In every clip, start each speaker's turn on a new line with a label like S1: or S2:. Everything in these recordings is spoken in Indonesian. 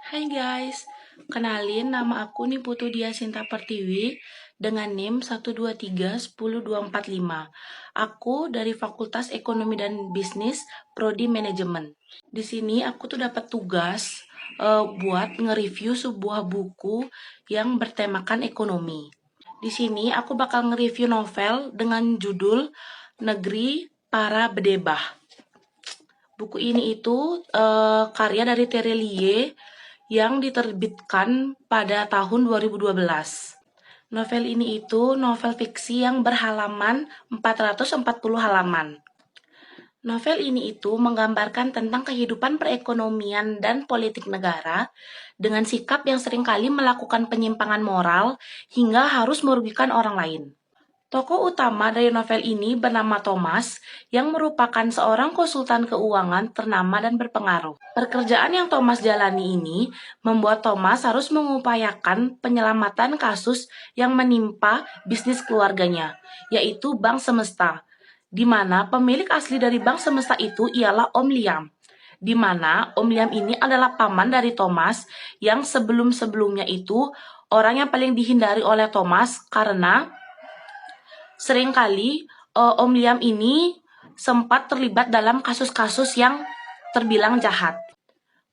S1: Hai guys, kenalin nama aku nih Putu Dia Sinta Pertiwi dengan NIM 123 10245. Aku dari Fakultas Ekonomi dan Bisnis, Prodi Manajemen. Di sini aku tuh dapat tugas buat nge-review sebuah buku yang bertemakan ekonomi. Di sini aku bakal nge-review novel dengan judul Negeri Para Bedebah. Buku ini itu karya dari Terelie yang diterbitkan pada tahun 2012. Novel ini itu novel fiksi yang berhalaman 440 halaman. Novel ini itu menggambarkan tentang kehidupan perekonomian dan politik negara dengan sikap yang seringkali melakukan penyimpangan moral hingga harus merugikan orang lain. Tokoh utama dari novel ini bernama Thomas, yang merupakan seorang konsultan keuangan ternama dan berpengaruh. Pekerjaan yang Thomas jalani ini membuat Thomas harus mengupayakan penyelamatan kasus yang menimpa bisnis keluarganya, yaitu Bank Semesta, di mana pemilik asli dari Bank Semesta itu ialah Om Liam. Di mana Om Liam ini adalah paman dari Thomas yang sebelum-sebelumnya itu orang yang paling dihindari oleh Thomas karena seringkali Om Liam ini sempat terlibat dalam kasus-kasus yang terbilang jahat.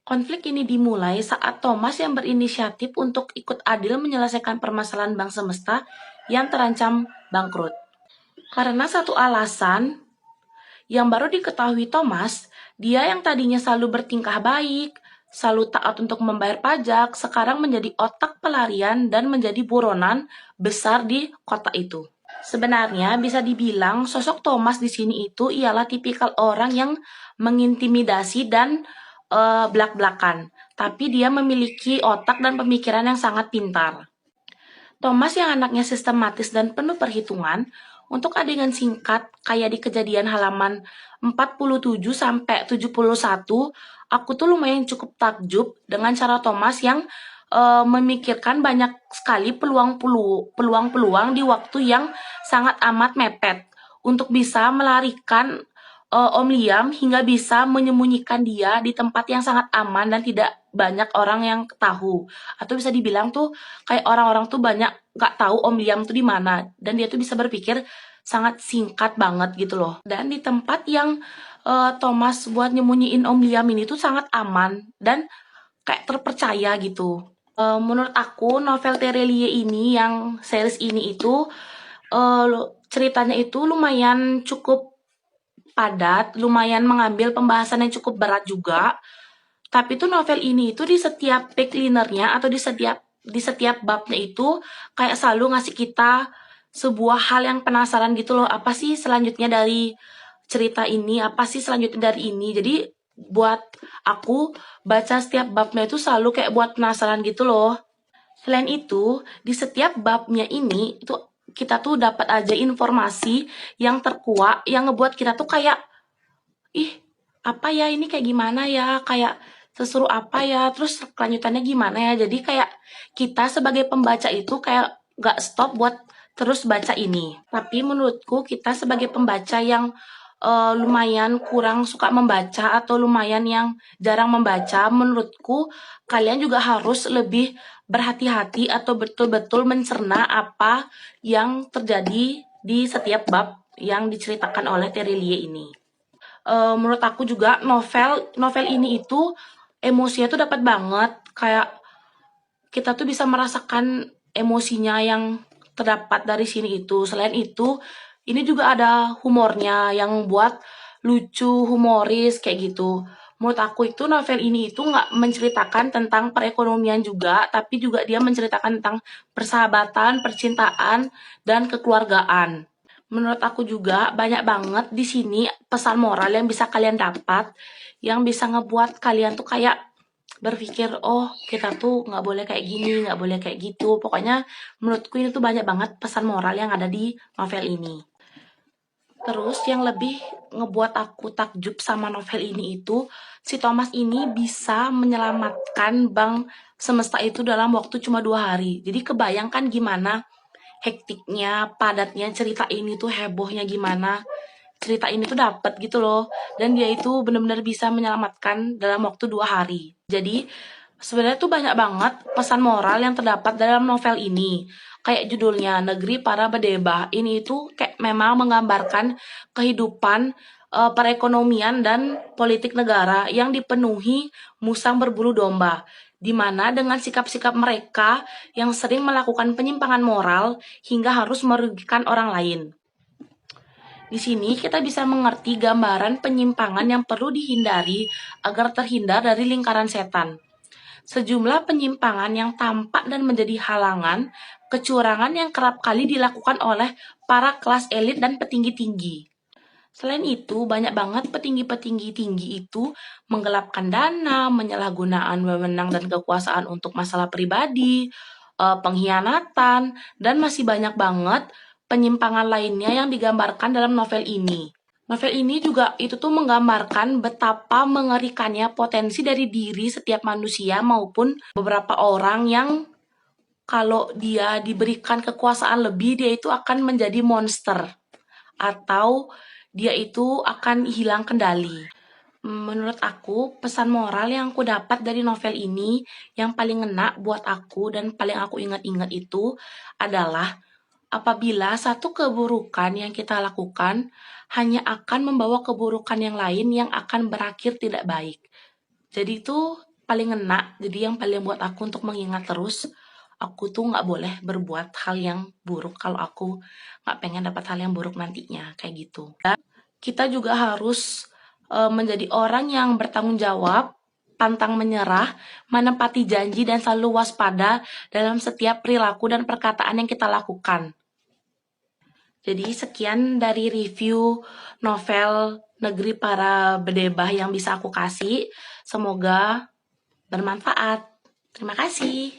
S1: Konflik ini dimulai saat Thomas yang berinisiatif untuk ikut adil menyelesaikan permasalahan Bank Semesta yang terancam bangkrut. Karena satu alasan yang baru diketahui Thomas, dia yang tadinya selalu bertingkah baik, selalu taat untuk membayar pajak, sekarang menjadi otak pelarian dan menjadi buronan besar di kota itu. Sebenarnya bisa dibilang sosok Thomas di sini itu ialah tipikal orang yang mengintimidasi dan belak-belakan, tapi dia memiliki otak dan pemikiran yang sangat pintar. Thomas yang anaknya sistematis dan penuh perhitungan, untuk adegan singkat kayak di kejadian halaman 47 sampai 71, aku tuh lumayan cukup takjub dengan cara Thomas yang memikirkan banyak sekali peluang-peluang di waktu yang sangat amat mepet untuk bisa melarikan Om Liam hingga bisa menyembunyikan dia di tempat yang sangat aman dan tidak banyak orang yang tahu. Atau bisa dibilang tuh kayak orang-orang tuh banyak nggak tahu Om Liam tuh di mana, dan dia tuh bisa berpikir sangat singkat banget gitu loh. Dan di tempat yang Thomas buat nyembunyiin Om Liam ini tuh sangat aman dan kayak terpercaya gitu. Menurut aku novel Terelie ini yang series ini itu ceritanya itu lumayan cukup padat, lumayan mengambil pembahasan yang cukup berat juga. Tapi tuh novel ini itu di setiap backlinernya atau di setiap babnya itu kayak selalu ngasih kita sebuah hal yang penasaran gitu loh. Apa sih selanjutnya dari cerita ini? Apa sih selanjutnya dari ini? Jadi buat aku baca setiap babnya itu selalu kayak buat penasaran gitu loh. Selain itu, di setiap babnya ini itu kita tuh dapat aja informasi yang terkuak yang ngebuat kita tuh kayak ih, apa ya ini kayak gimana ya, kayak seseru apa ya, terus kelanjutannya gimana ya. Jadi kayak kita sebagai pembaca itu kayak gak stop buat terus baca ini. Tapi menurutku kita sebagai pembaca yang lumayan kurang suka membaca atau lumayan yang jarang membaca, menurutku kalian juga harus lebih berhati-hati atau betul-betul mencerna apa yang terjadi di setiap bab yang diceritakan oleh Terelie ini. Menurut aku juga novel novel ini itu emosinya tuh dapat banget, kayak kita tuh bisa merasakan emosinya yang terdapat dari sini itu. Selain itu, ini juga ada humornya yang buat lucu, humoris kayak gitu. Menurut aku itu novel ini itu nggak menceritakan tentang perekonomian juga, tapi juga dia menceritakan tentang persahabatan, percintaan, dan kekeluargaan. Menurut aku juga banyak banget di sini pesan moral yang bisa kalian dapat, yang bisa ngebuat kalian tuh kayak berpikir, oh kita tuh nggak boleh kayak gini, nggak boleh kayak gitu. Pokoknya menurutku ini tuh banyak banget pesan moral yang ada di novel ini. Terus yang lebih ngebuat aku takjub sama novel ini itu, si Thomas ini bisa menyelamatkan Bank Semesta itu dalam waktu cuma 2 hari. Jadi kebayangkan gimana hektiknya, padatnya cerita ini tuh, hebohnya gimana. Cerita ini tuh dapet gitu loh. Dan dia itu benar-benar bisa menyelamatkan dalam waktu 2 hari. Jadi Sebenarnya tuh banyak banget pesan moral yang terdapat dalam novel ini. Kayak judulnya Negeri Para Bedebah. Ini itu kayak memang menggambarkan kehidupan perekonomian dan politik negara yang dipenuhi musang berbulu domba. Di mana dengan sikap-sikap mereka yang sering melakukan penyimpangan moral hingga harus merugikan orang lain. Di sini kita bisa mengerti gambaran penyimpangan yang perlu dihindari agar terhindar dari lingkaran setan. Sejumlah penyimpangan yang tampak dan menjadi halangan, kecurangan yang kerap kali dilakukan oleh para kelas elit dan petinggi tinggi. Selain itu, banyak banget petinggi-petinggi tinggi itu menggelapkan dana, menyalahgunaan wewenang dan kekuasaan untuk masalah pribadi, pengkhianatan, dan masih banyak banget penyimpangan lainnya yang digambarkan dalam novel ini. Novel ini juga itu tuh menggambarkan betapa mengerikannya potensi dari diri setiap manusia maupun beberapa orang yang kalau dia diberikan kekuasaan lebih, dia itu akan menjadi monster atau dia itu akan hilang kendali. Menurut aku, pesan moral yang aku dapat dari novel ini yang paling ngena buat aku dan paling aku ingat-ingat itu adalah apabila satu keburukan yang kita lakukan hanya akan membawa keburukan yang lain yang akan berakhir tidak baik. Jadi itu paling ngena, jadi yang paling buat aku untuk mengingat terus, aku tuh nggak boleh berbuat hal yang buruk kalau aku nggak pengen dapat hal yang buruk nantinya, kayak gitu. Dan kita juga harus menjadi orang yang bertanggung jawab, pantang menyerah, menepati janji dan selalu waspada dalam setiap perilaku dan perkataan yang kita lakukan. Jadi sekian dari review novel Negeri Para Bedebah yang bisa aku kasih. Semoga bermanfaat. Terima kasih.